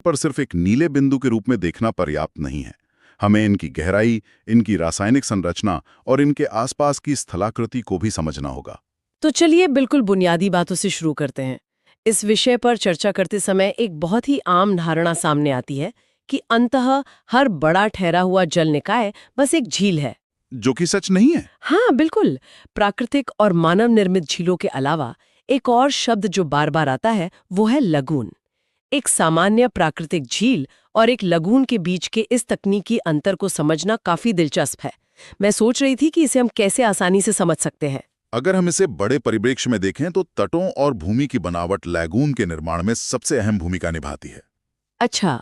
पर सिर्फ एक नीले बिंदु के रूप में देखना पर्याप्त नहीं है। हमें इनकी गहराई, इनकी रासायनिक संरचना और इनके आसपास की स्थलाकृति को भी समझना होगा। तो चलिए बिल्कुल बुनियादी बातों से शुरू करते हैं। इस विषय पर चर्चा करते समय एक बहुत ही आम धारणा सामने आती है कि अंततः हर बड़ा ठहरा हुआ जल निकाय बस एक झील है। जो कि सच नहीं है। हाँ बिल्कुल। प्राकृतिक और मानव निर्मित झीलों के अलावा एक और शब्द जो बार बार आता है वो है लगून। एक सामान्य प्राकृतिक झील और एक लगून के बीच के इस तकनीकी अंतर को समझना काफी दिलचस्प है। मैं सोच रही थी कि इसे हम कैसे आसानी से समझ सकते हैं। अगर हम इसे बड़े परिप्रेक्ष्य में देखें तो तटों और भूमि की बनावट लैगून के निर्माण में सबसे अहम भूमिका निभाती है। अच्छा।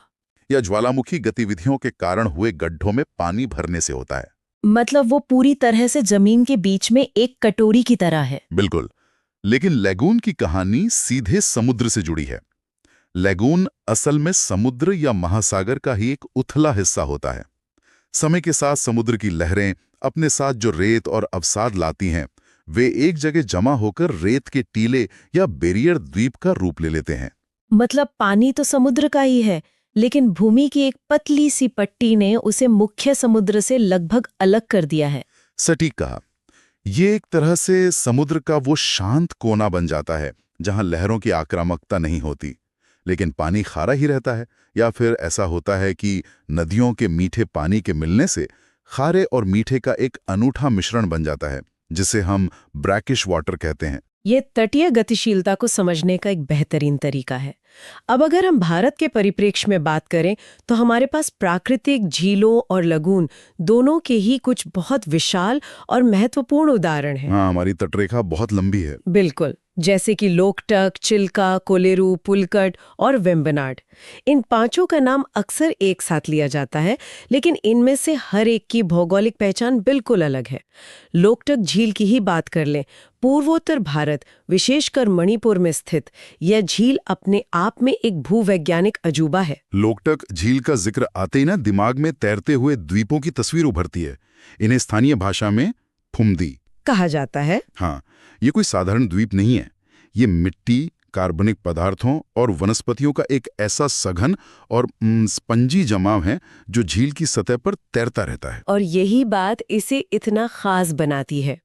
यह ज्वालामुखी गतिविधियों के कारण हुए गड्ढों में पानी भरने से होता है। मतलब वो पूरी तरह से जमीन के बीच में एक कटोरी की तरह है। बिल्कुल। लेकिन लैगून की कहानी सीधे समुद्र से जुड़ी है। लैगून असल में समुद्र या महासागर का ही एक उथला हिस्सा होता है। समय के साथ समुद्र की लहरें अपने साथ जो रेत और अवसाद लाती हैं, वे एक जगह जमा होकर रेत के टीले या बैरियर द्वीप का रूप ले लेते हैं। मतलब पानी तो समुद्र का ही है, लेकिन भूमि की एक पतली सी पट्टी ने उसे मुख्य समुद्र से लगभग अलग कर दिया है। सटीक कहा। ये एक तरह से समुद्र का वो शांत कोना बन जाता है जहां लहरों की आक्रामकता नहीं होती, लेकिन पानी खारा ही रहता है। या फिर ऐसा होता है कि नदियों के मीठे पानी के मिलने से खारे और मीठे का एक अनूठा मिश्रण बन जाता है, जिसे हम ब्रैकिश वाटर कहते हैं। ये तटीय गतिशीलता को समझने का एक बेहतरीन तरीका है। अब अगर हम भारत के परिप्रेक्ष्य में बात करें तो हमारे पास प्राकृतिक झीलों और लगून दोनों के ही कुछ बहुत विशाल और महत्वपूर्ण उदाहरण हैं। हाँ, हमारी तटरेखा बहुत लंबी है। बिल्कुल, जैसे कि लोकटक, चिल्का, कोलेरू, पुलकट और वेम्बनाड। इन पांचों का नाम अक्सर एक साथ लिया जाता है, लेकिन इनमें से हर एक की भौगोलिक पहचान बिल्कुल अलग है। लोकटक झील की ही बात कर लें। पूर्वोत्तर भारत, विशेषकर मणिपुर में स्थित यह झील अपने आप में एक भूवैज्ञानिक अजूबा है। लोकटक झील का जिक्र आते ही ना दिमाग में तैरते हुए द्वीपों की तस्वीर उभरती है। इन्हें स्थानीय भाषा में फुमदी कहा जाता है। हाँ, ये कोई साधारण द्वीप नहीं है। ये मिट्टी, कार्बनिक पदार्थों और वनस्पतियों का एक ऐसा सघन और स्पंजी जमाव है जो झील की सतह पर तैरता रहता है। और यही बात इसे इतना खास बनाती है।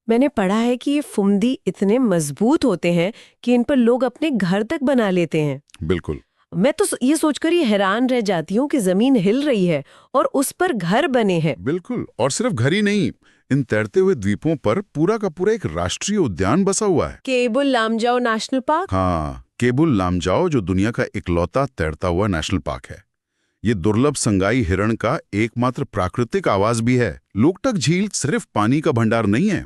मैंने पढ़ा है कि ये फुमदी इतने मजबूत होते हैं कि इन पर लोग अपने घर तक बना लेते हैं। बिल्कुल। मैं तो ये सोचकर ये हैरान रह जाती हूँ कि जमीन हिल रही है और उस पर घर बने हैं। बिल्कुल, और सिर्फ घर ही नहीं, इन तैरते हुए द्वीपों पर पूरा का पूरा एक राष्ट्रीय उद्यान बसा हुआ है। Keibul Lamjao national park. हाँ, केबुल लामजाओ जो दुनिया का इकलौता तैरता हुआ नेशनल पार्क है। ये दुर्लभ संगाई हिरण का एकमात्र प्राकृतिक आवास भी है। लोकटक झील सिर्फ पानी का भंडार नहीं है,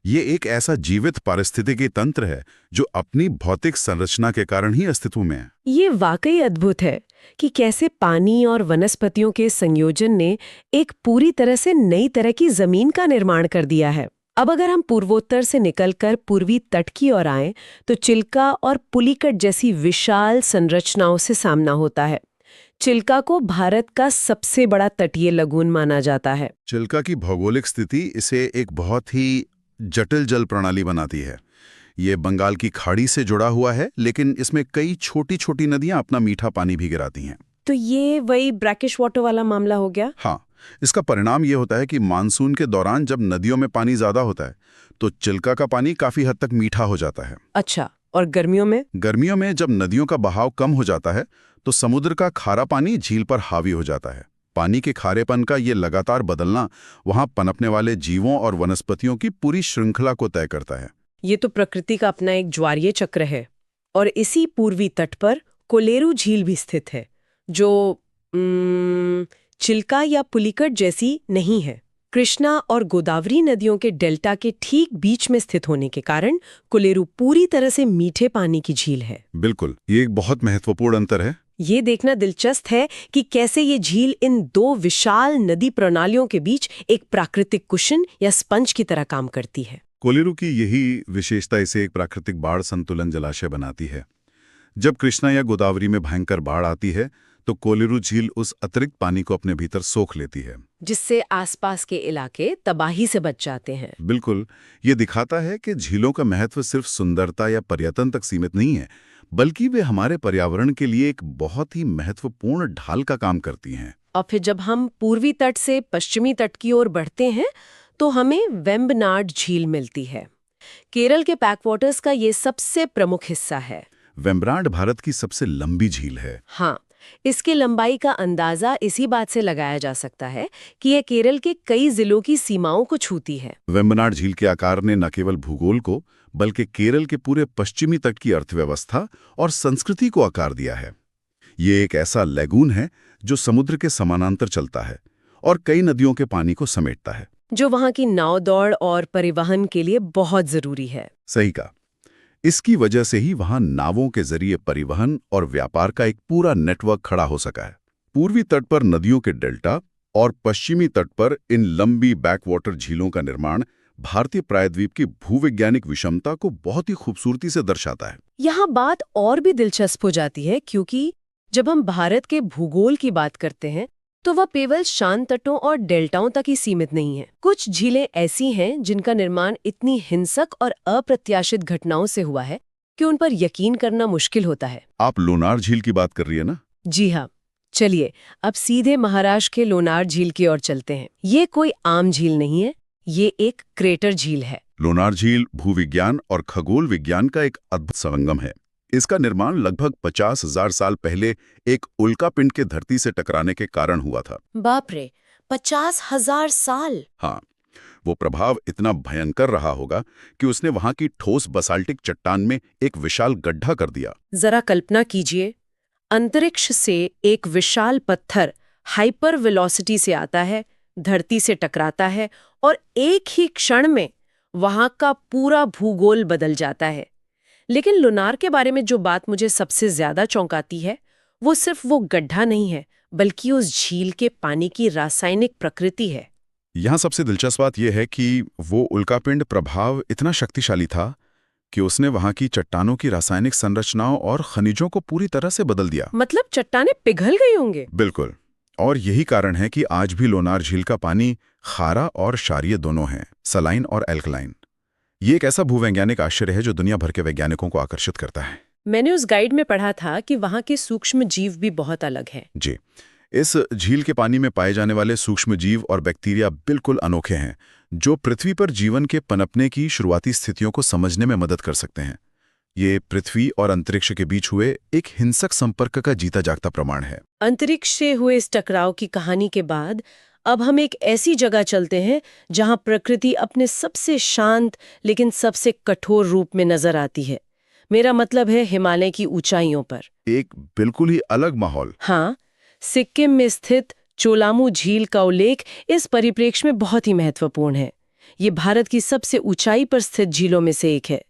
ये एक ऐसा जीवित पारिस्थितिकी तंत्र है जो अपनी भौतिक संरचना के कारण ही अस्तित्व में है। ये वाकई अद्भुत है कि कैसे पानी और वनस्पतियों के संयोजन ने एक पूरी तरह से नई तरह की जमीन का निर्माण कर दिया है। अब अगर हम पूर्वोत्तर से निकलकर पूर्वी तट की ओर आएं तो चिल्का और पुलिकट जैसी विशाल संरचनाओं से सामना होता है। चिल्का को भारत का सबसे बड़ा तटीय लगून माना जाता है। चिल्का की भौगोलिक स्थिति इसे एक बहुत ही जटिल जल प्रणाली बनाती है। ये बंगाल की खाड़ी से जुड़ा हुआ है, लेकिन इसमें कई छोटी छोटी नदियां अपना मीठा पानी भी गिराती हैं। तो ये वही ब्रैकिश वाटर वाला मामला हो गया। हाँ, इसका परिणाम ये होता है कि मानसून के दौरान जब नदियों में पानी ज्यादा होता है तो चिल्का का पानी काफी हद तक मीठा हो जाता है। अच्छा, और गर्मियों में? गर्मियों में जब नदियों का बहाव कम हो जाता है तो समुद्र का खारा पानी झील पर हावी हो जाता है। पानी के खारेपन का ये लगातार बदलना वहां पनपने वाले जीवों और वनस्पतियों की पूरी श्रृंखला को तय करता है। ये तो प्रकृति का अपना एक ज्वारीय चक्र है। और इसी पूर्वी तट पर कोलेरू झील भी स्थित है, जो चिल्का या पुलिकट जैसी नहीं है। कृष्णा और गोदावरी नदियों के डेल्टा के ठीक बीच में स्थित होने के कारण कोलेरू पूरी तरह से मीठे पानी की झील है। बिल्कुल, ये एक बहुत महत्वपूर्ण अंतर है। ये देखना दिलचस्प है कि कैसे ये झील इन दो विशाल नदी प्रणालियों के बीच एक प्राकृतिक कुशन या स्पंज की तरह काम करती है। कोलेरू की यही विशेषता इसे एक प्राकृतिक बाढ़ संतुलन जलाशय बनाती है। जब कृष्णा या गोदावरी में भयंकर बाढ़ आती है तो कोलेरू झील उस अतिरिक्त पानी को अपने भीतर सोख लेती है, जिससे आसपास के इलाके तबाही से बच जाते हैं। बिल्कुल, ये दिखाता है कि झीलों का महत्व सिर्फ सुंदरता या पर्यटन तक सीमित नहीं है, बल्कि वे हमारे पर्यावरण के लिए एक बहुत ही महत्वपूर्ण ढाल का काम करती हैं। और फिर जब हम पूर्वी तट से पश्चिमी तट की ओर बढ़ते हैं तो हमें वेम्बनाड झील मिलती है। केरल के बैकवाटर्स का ये सबसे प्रमुख हिस्सा है। वेम्बनाड भारत की सबसे लंबी झील है। हाँ, इसकी लंबाई का अंदाजा इसी बात से लगाया जा सकता है कि यह केरल के कई जिलों की सीमाओं को छूती है। वेम्बनाड झील के आकार ने न केवल भूगोल को बल्कि केरल के पूरे पश्चिमी तट की अर्थव्यवस्था और संस्कृति को आकार दिया है। ये एक ऐसा लैगून है जो समुद्र के समानांतर चलता है और कई नदियों के पानी को समेटता है, जो वहाँ की नाव दौड़ और परिवहन के लिए बहुत जरूरी है। सही कहा। इसकी वजह से ही वहां नावों के जरिए परिवहन और व्यापार का एक पूरा नेटवर्क खड़ा हो सका है। पूर्वी तट पर नदियों के डेल्टा और पश्चिमी तट पर इन लंबी बैकवाटर झीलों का निर्माण भारतीय प्रायद्वीप की भूवैज्ञानिक विषमता को बहुत ही खूबसूरती से दर्शाता है। यहाँ बात और भी दिलचस्प हो जाती है क्योंकि जब हम भारत के भूगोल की बात करते हैं तो वह केवल शांत तटों और डेल्टाओं तक ही सीमित नहीं है। कुछ झीलें ऐसी हैं जिनका निर्माण इतनी हिंसक और अप्रत्याशित घटनाओं से हुआ है कि उन पर यकीन करना मुश्किल होता है। आप लोनार झील की बात कर रही है ना? जी हाँ, चलिए अब सीधे महाराष्ट्र के लोनार झील की ओर चलते हैं। ये कोई आम झील नहीं है, ये एक क्रेटर झील है। लोनार झील भूविज्ञान और खगोल विज्ञान का एक अद्भुत संगम है। इसका निर्माण लगभग 50,000 साल पहले एक उल्कापिंड के धरती से टकराने के कारण हुआ था। बाप रे, 50,000 साल! हाँ, वो प्रभाव इतना भयंकर रहा होगा कि उसने वहां की ठोस बसाल्टिक चट्टान में एक विशाल गड्ढा कर दिया। जरा कल्पना कीजिए, अंतरिक्ष से एक विशाल पत्थर हाइपर वेलोसिटी से आता है, धरती से टकराता है और एक ही क्षण में वहां का पूरा भूगोल बदल जाता है। लेकिन लोनार के बारे में जो बात मुझे सबसे ज्यादा चौंकाती है वो सिर्फ वो गड्ढा नहीं है बल्कि उस झील के पानी की रासायनिक प्रकृति है। यहाँ सबसे दिलचस्प बात यह है कि वो उल्कापिंड प्रभाव इतना शक्तिशाली था कि उसने वहां की चट्टानों की रासायनिक संरचनाओं और खनिजों को पूरी तरह से बदल दिया। मतलब चट्टानें पिघल गई होंगे। बिल्कुल, और यही कारण है कि आज भी लोनार झील का पानी खारा और क्षारीय दोनों है, सलाइन और एल्कलाइन। ये एक ऐसा भूवैज्ञानिक आश्चर्य है जो दुनिया भर के वैज्ञानिकों को आकर्षित करता है। मैंने उस गाइड में पढ़ा था कि वहां के सूक्ष्म जीव भी बहुत अलग हैं। जी, इस झील के पानी में पाए जाने वाले सूक्ष्म जीव और बैक्टीरिया बिल्कुल अनोखे हैं, जो पृथ्वी पर जीवन के पनपने की शुरुआती स्थितियों को समझने में मदद कर सकते हैं। ये पृथ्वी और अंतरिक्ष के बीच हुए एक हिंसक संपर्क का जीता जागता प्रमाण है। अंतरिक्ष से हुए इस टकराव की कहानी के बाद अब हम एक ऐसी जगह चलते हैं जहां प्रकृति अपने सबसे शांत लेकिन सबसे कठोर रूप में नजर आती है। मेरा मतलब है हिमालय की ऊंचाइयों पर। एक बिल्कुल ही अलग माहौल। हाँ, सिक्किम में स्थित चोलामू झील का उल्लेख इस परिप्रेक्ष्य में बहुत ही महत्वपूर्ण है। ये भारत की सबसे ऊंचाई पर स्थित झीलों में से एक है।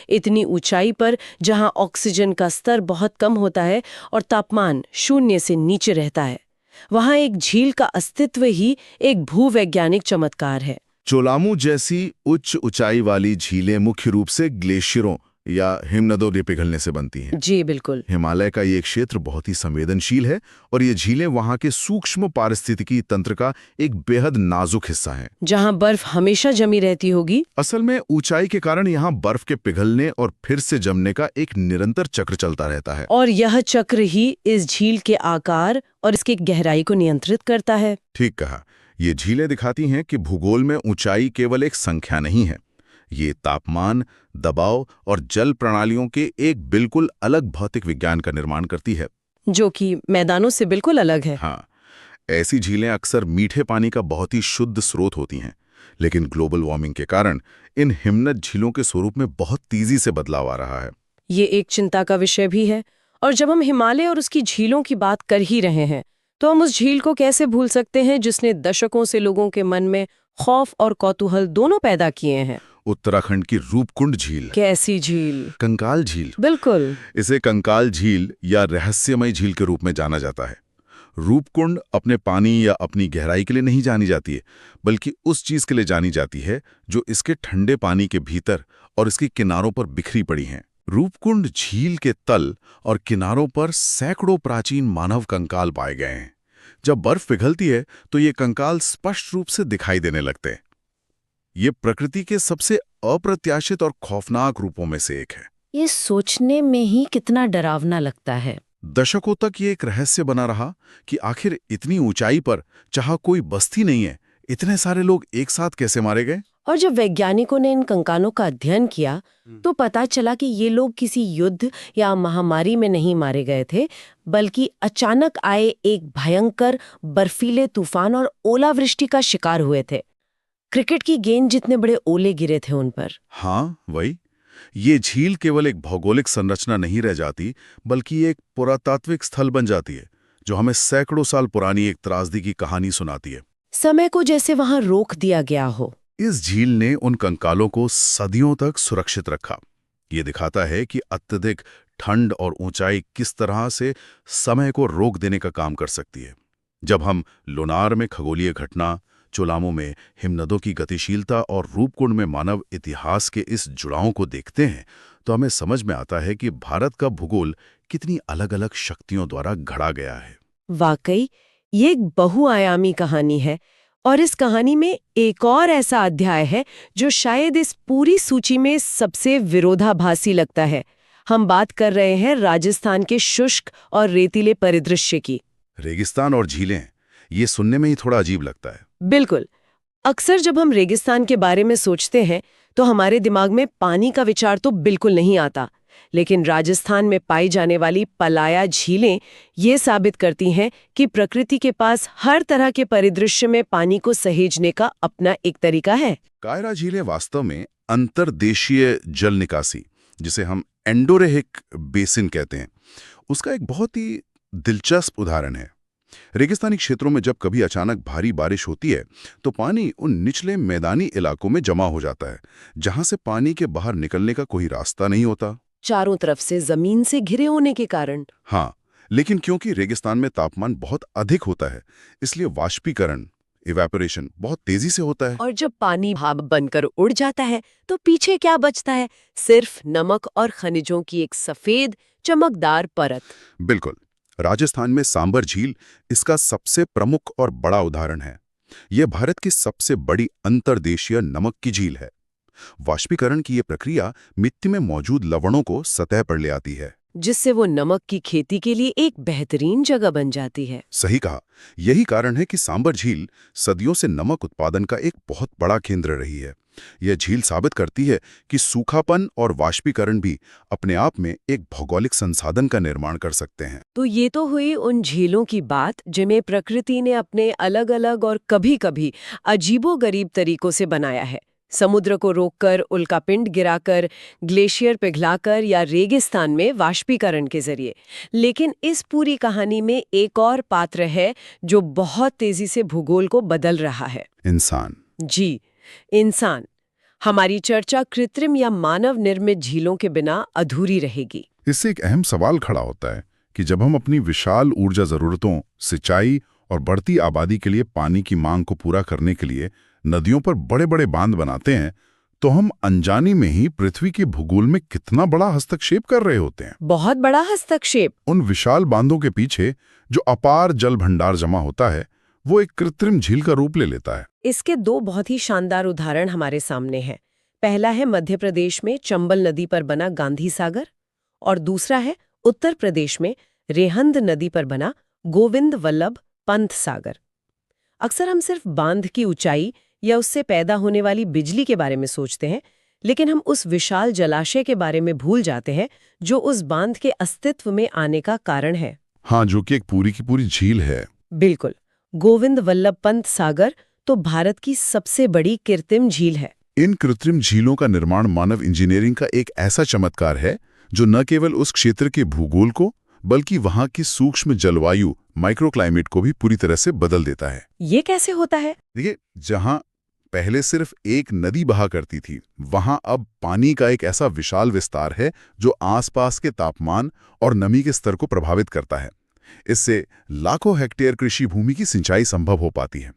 इतनी ऊंचाई पर जहां ऑक्सीजन का स्तर बहुत कम होता है और तापमान 0 से नीचे रहता है, वहां एक झील का अस्तित्व ही एक भूवैज्ञानिक चमत्कार है। चोलामू जैसी उच्च ऊंचाई वाली झीलें मुख्य रूप से ग्लेशियरों या हिमनदों के पिघलने से बनती हैं। जी बिल्कुल। हिमालय का ये क्षेत्र बहुत ही संवेदनशील है और ये झीलें वहां के सूक्ष्म पारिस्थितिकी तंत्र का एक बेहद नाजुक हिस्सा हैं, जहां बर्फ हमेशा जमी रहती होगी। असल में ऊंचाई के कारण यहाँ बर्फ के पिघलने और फिर से जमने का एक निरंतर चक्र चलता रहता है। और यह चक्र ही इस झील के आकार और इसकी गहराई को नियंत्रित करता है। ठीक कहा। ये झीलें दिखाती हैं कि भूगोल में ऊंचाई केवल एक संख्या नहीं है, ये तापमान, दबाव और जल प्रणालियों के एक बिल्कुल अलग भौतिक विज्ञान का निर्माण करती है, जो कि मैदानों से बिल्कुल अलग है। हाँ, ऐसी झीलें अक्सर मीठे पानी का बहुत ही शुद्ध स्रोत होती हैं, लेकिन ग्लोबल वार्मिंग के कारण इन हिमनद झीलों के स्वरूप में बहुत तेजी से बदलाव आ रहा है। ये एक चिंता का विषय भी है। और जब हम हिमालय और उसकी झीलों की बात कर ही रहे हैं तो हम उस झील को कैसे भूल सकते हैं जिसने दशकों से लोगों के मन में खौफ और कौतूहल दोनों पैदा किए हैं। उत्तराखंड की रूपकुंड झील। कैसी झील? कंकाल झील। बिल्कुल। इसे कंकाल झील या रहस्यमय झील के रूप में जाना जाता है। रूपकुंड अपने पानी या अपनी गहराई के लिए नहीं जानी जाती है, बल्कि उस चीज के लिए जानी जाती है जो इसके ठंडे पानी के भीतर और इसके किनारों पर बिखरी पड़ी हैं। रूपकुंड झील के तल और किनारों पर सैकड़ों प्राचीन मानव कंकाल पाए गए हैं। जब बर्फ पिघलती है तो ये कंकाल स्पष्ट रूप से दिखाई देने लगते हैं। ये प्रकृति के सबसे अप्रत्याशित और खौफनाक रूपों में से एक है। ये सोचने में ही कितना डरावना लगता है। दशकों तक ये एक रहस्य बना रहा कि आखिर इतनी ऊंचाई पर जहां कोई बस्ती नहीं है, इतने सारे लोग एक साथ कैसे मारे गए। और जब वैज्ञानिकों ने इन कंकालों का अध्ययन किया तो पता चला कि ये लोग किसी युद्ध या महामारी में नहीं मारे गए थे, बल्कि अचानक आए एक भयंकर बर्फीले तूफान और ओलावृष्टि का शिकार हुए थे। क्रिकेट की गेंद जितने बड़े ओले गिरे थे उन पर। हाँ, वही। ये झील केवल एक भौगोलिक संरचना नहीं रह जाती, बल्कि एक पुरातात्विक स्थल बन जाती है, जो हमें सैकड़ों साल पुरानी एक त्रासदी की कहानी सुनाती है। समय को जैसे वहां रोक दिया गया हो। इस झील ने उन कंकालों को सदियों तक सुरक्षित रखा। ये दिखाता है कि अत्यधिक ठंड और ऊंचाई किस तरह से समय को रोक देने का काम कर सकती है। जब हम लोनार में खगोलीय घटना, चोलामो में हिमनदों की गतिशीलता और रूपकुंड में मानव इतिहास के इस जुड़ाव को देखते हैं, तो हमें समझ में आता है कि भारत का भूगोल कितनी अलग-अलग शक्तियों द्वारा घड़ा गया है। वाकई ये एक बहुआयामी कहानी है, और इस कहानी में एक और ऐसा अध्याय है जो शायद इस पूरी सूची में सबसे विरोधाभासी लगता है। हम बात कर रहे हैं राजस्थान के शुष्क और रेतीले परिदृश्य की। रेगिस्तान और झीलें, ये सुनने में ही थोड़ा अजीब लगता है। बिल्कुल। अक्सर जब हम रेगिस्तान के बारे में सोचते हैं तो हमारे दिमाग में पानी का विचार तो बिल्कुल नहीं आता, लेकिन राजस्थान में पाई जाने वाली पलाया झीलें ये साबित करती हैं कि प्रकृति के पास हर तरह के परिदृश्य में पानी को सहेजने का अपना एक तरीका है। कायरा झीलें वास्तव में अंतर्देशीय जल निकासी, जिसे हम एंडोरेहिक बेसिन कहते हैं, उसका एक बहुत ही दिलचस्प उदाहरण है। रेगिस्तानी क्षेत्रों में जब कभी अचानक भारी बारिश होती है तो पानी उन निचले मैदानी इलाकों में जमा हो जाता है, जहां से पानी के बाहर निकलने का कोई रास्ता नहीं होता। चारों तरफ से जमीन से घिरे होने के कारण। हाँ, लेकिन क्योंकि रेगिस्तान में तापमान बहुत अधिक होता है, इसलिए वाष्पीकरण, इवेपोरेशन बहुत तेजी से होता है। और जब पानी भाप बनकर उड़ जाता है तो पीछे क्या बचता है? सिर्फ नमक और खनिजों की एक सफेद चमकदार परत। बिल्कुल। राजस्थान में सांबर झील इसका सबसे प्रमुख और बड़ा उदाहरण है। यह भारत की सबसे बड़ी अंतर्देशीय नमक की झील है। वाष्पीकरण की यह प्रक्रिया मिट्टी में मौजूद लवणों को सतह पर ले आती है, जिससे वो नमक की खेती के लिए एक बेहतरीन जगह बन जाती है। सही कहा। यही कारण है कि सांबर झील सदियों से नमक उत्पादन का एक बहुत बड़ा केंद्र रही है। यह झील साबित करती है कि सूखापन और वाष्पीकरण भी अपने आप में एक भौगोलिक संसाधन का निर्माण कर सकते हैं। तो ये तो हुई उन झीलों की बात जिन्हें प्रकृति ने अपने अलग-अलग और कभी-कभी अजीबोगरीब तरीकों से बनाया है। समुद्र को रोककर, उल्कापिंड गिराकर, ग्लेशियर पिघलाकर या रेगिस्तान में वाष्पीकरण के जरिए। लेकिन इस पूरी कहानी में एक और पात्र है जो बहुत तेजी से भूगोल को बदल रहा है। इंसान। जी, इंसान। हमारी चर्चा कृत्रिम या मानव निर्मित झीलों के बिना अधूरी रहेगी। इससे एक अहम सवाल खड़ा होता है कि जब हम अपनी विशाल ऊर्जा जरूरतों, सिंचाई और बढ़ती आबादी के लिए पानी की मांग को पूरा करने के लिए नदियों पर बड़े बड़े बांध बनाते हैं, तो हम अनजानी में ही पृथ्वी के भूगोल में कितना बड़ा हस्तक्षेप कर रहे होते हैं। बहुत बड़ा हस्तक्षेप। उन विशाल बांधों के पीछे जो अपार जल भंडार जमा होता है, वो एक कृत्रिम झील का रूप ले लेता है। इसके दो बहुत ही शानदार उदाहरण हमारे सामने हैं। पहला है मध्य प्रदेश में चंबल नदी पर बना गांधी सागर, और दूसरा है उत्तर प्रदेश में रेहंद नदी पर बना गोविंद वल्लभ पंत सागर। अक्सर हम सिर्फ बांध की ऊंचाई या उससे पैदा होने वाली बिजली के बारे में सोचते हैं, लेकिन हम उस विशाल जलाशय के बारे में भूल जाते हैं जो उस बांध के अस्तित्व में आने का कारण है। हाँ, जो कि एक पूरी की पूरी झील है। बिल्कुल। गोविंद वल्लभ पंत सागर तो भारत की सबसे बड़ी कृत्रिम झील है। इन कृत्रिम झीलों का निर्माण मानव इंजीनियरिंग का एक ऐसा चमत्कार है जो न केवल उस क्षेत्र के भूगोल को, बल्कि वहां की सूक्ष्म जलवायु, माइक्रोक्लाइमेट को भी पूरी तरह से बदल देता है। ये कैसे होता है? देखिए, जहां पहले सिर्फ एक नदी बहा करती थी, वहां अब पानी का एक ऐसा विशाल विस्तार है जो आसपास के तापमान और नमी के स्तर को प्रभावित करता है। इससे लाखों हेक्टेयर कृषि भूमि की सिंचाई संभव हो पाती है।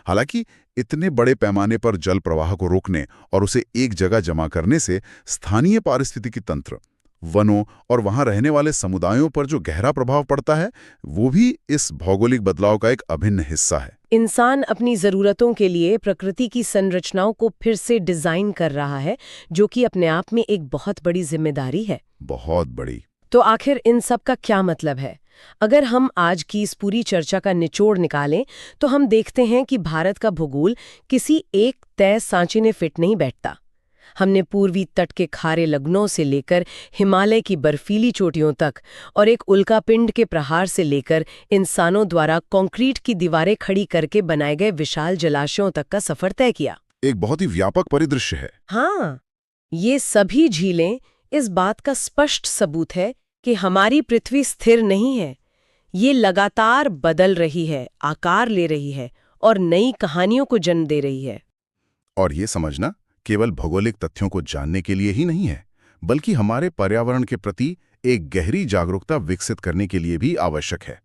हालांकि इतने बड़े पैमाने पर जल प्रवाह को रोकने और उसे एक जगह जमा करने से स्थानीय पारिस्थितिकी तंत्र वनों और वहां रहने वाले समुदायों पर जो गहरा प्रभाव पड़ता है, वो भी इस भौगोलिक बदलाव का एक अभिन्न हिस्सा है। इंसान अपनी जरूरतों के लिए प्रकृति की संरचनाओं को फिर से डिजाइन कर रहा है, जो कि अपने आप में एक बहुत बड़ी जिम्मेदारी है। बहुत बड़ी। तो आखिर इन सब का क्या मतलब है? अगर हम आज की इस पूरी चर्चा का निचोड़ निकालें, तो हम देखते हैं कि भारत का भूगोल किसी एक तय सांचे में फिट नहीं बैठता। हमने पूर्वी तट के खारे लगनों से लेकर हिमालय की बर्फीली चोटियों तक और एक उल्कापिंड के प्रहार से लेकर इंसानों द्वारा कंक्रीट की दीवारें खड़ी करके बनाए गए विशाल जलाशयों तक का सफर तय किया। एक बहुत ही व्यापक परिदृश्य है। हाँ, ये सभी झीलें इस बात का स्पष्ट सबूत है कि हमारी पृथ्वी स्थिर नहीं है। ये लगातार बदल रही है, आकार ले रही है और नई कहानियों को जन्म दे रही है। और ये समझना केवल भौगोलिक तथ्यों को जानने के लिए ही नहीं है, बल्कि हमारे पर्यावरण के प्रति एक गहरी जागरूकता विकसित करने के लिए भी आवश्यक है।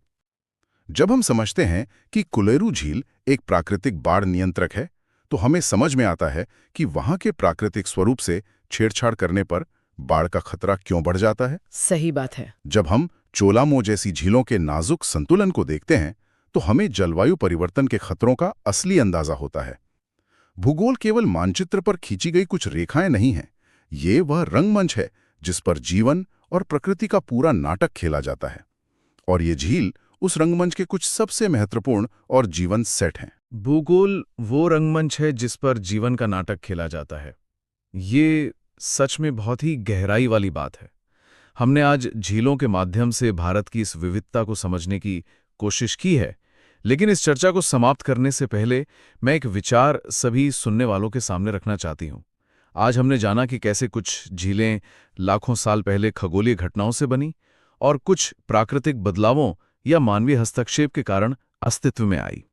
जब हम समझते हैं कि कोलेरू झील एक प्राकृतिक बाढ़ नियंत्रक है, तो हमें समझ में आता है कि वहां के प्राकृतिक स्वरूप से छेड़छाड़ करने पर बाढ़ का खतरा क्यों बढ़ जाता है। सही बात है। जब हम चोलामो जैसी झीलों के नाजुक संतुलन को देखते हैं, तो हमें जलवायु परिवर्तन के खतरों का असली अंदाजा होता है। भूगोल केवल मानचित्र पर खींची गई कुछ रेखाएं नहीं हैं, ये वह रंगमंच है जिस पर जीवन और प्रकृति का पूरा नाटक खेला जाता है। और ये झील उस रंगमंच के कुछ सबसे महत्वपूर्ण और जीवंत सेट हैं। भूगोल वो रंगमंच है जिस पर जीवन का नाटक खेला जाता है। ये सच में बहुत ही गहराई वाली बात है। हमने आज झीलों के माध्यम से भारत की इस विविधता को समझने की कोशिश की है, लेकिन इस चर्चा को समाप्त करने से पहले मैं एक विचार सभी सुनने वालों के सामने रखना चाहती हूँ। आज हमने जाना कि कैसे कुछ झीलें लाखों साल पहले खगोलीय घटनाओं से बनी और कुछ प्राकृतिक बदलावों या मानवीय हस्तक्षेप के कारण अस्तित्व में आई।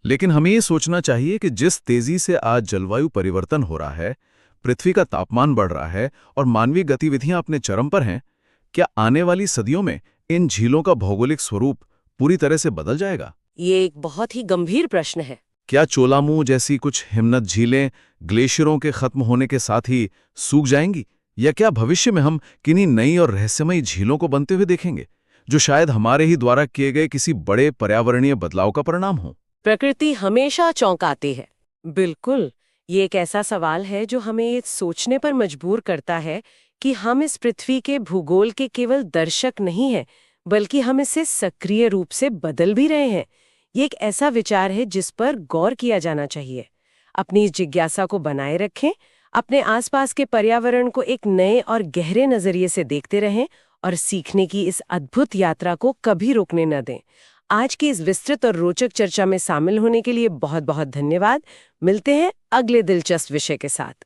लेकिन हमें ये सोचना चाहिए कि जिस तेजी से आज जलवायु परिवर्तन हो रहा है, पृथ्वी का तापमान बढ़ रहा है और मानवीय गतिविधियां अपने चरम पर हैं, क्या आने वाली सदियों में इन झीलों का भौगोलिक स्वरूप पूरी तरह से बदल जाएगा? ये एक बहुत ही गंभीर प्रश्न है। क्या चोलामू जैसी कुछ हिमनद झीलें ग्लेशियरों के खत्म होने के साथ ही सूख जाएंगी, या क्या भविष्य में हम किन्हीं नई और रहस्यमयी झीलों को बनते हुए देखेंगे, जो शायद हमारे ही द्वारा किए गए किसी बड़े पर्यावरणीय बदलाव का परिणाम हो? प्रकृति हमेशा चौंकाती है। बिल्कुल, ये एक ऐसा सवाल है जो हमें ये सोचने पर मजबूर करता है कि हम इस पृथ्वी के भूगोल के केवल दर्शक नहीं हैं, बल्कि हम इसे सक्रिय रूप से बदल भी रहे हैं। ये एक ऐसा विचार है जिस पर गौर किया जाना चाहिए। अपनी इस जिज्ञासा को बनाए रखें, अपने आसपास के पर्यावरण को एक नए और गहरे नजरिए से देखते रहें और सीखने की इस अद्भुत यात्रा को कभी रोकने न दें। आज की इस विस्तृत और रोचक चर्चा में शामिल होने के लिए बहुत बहुत धन्यवाद। मिलते हैं अगले दिलचस्प विषय के साथ।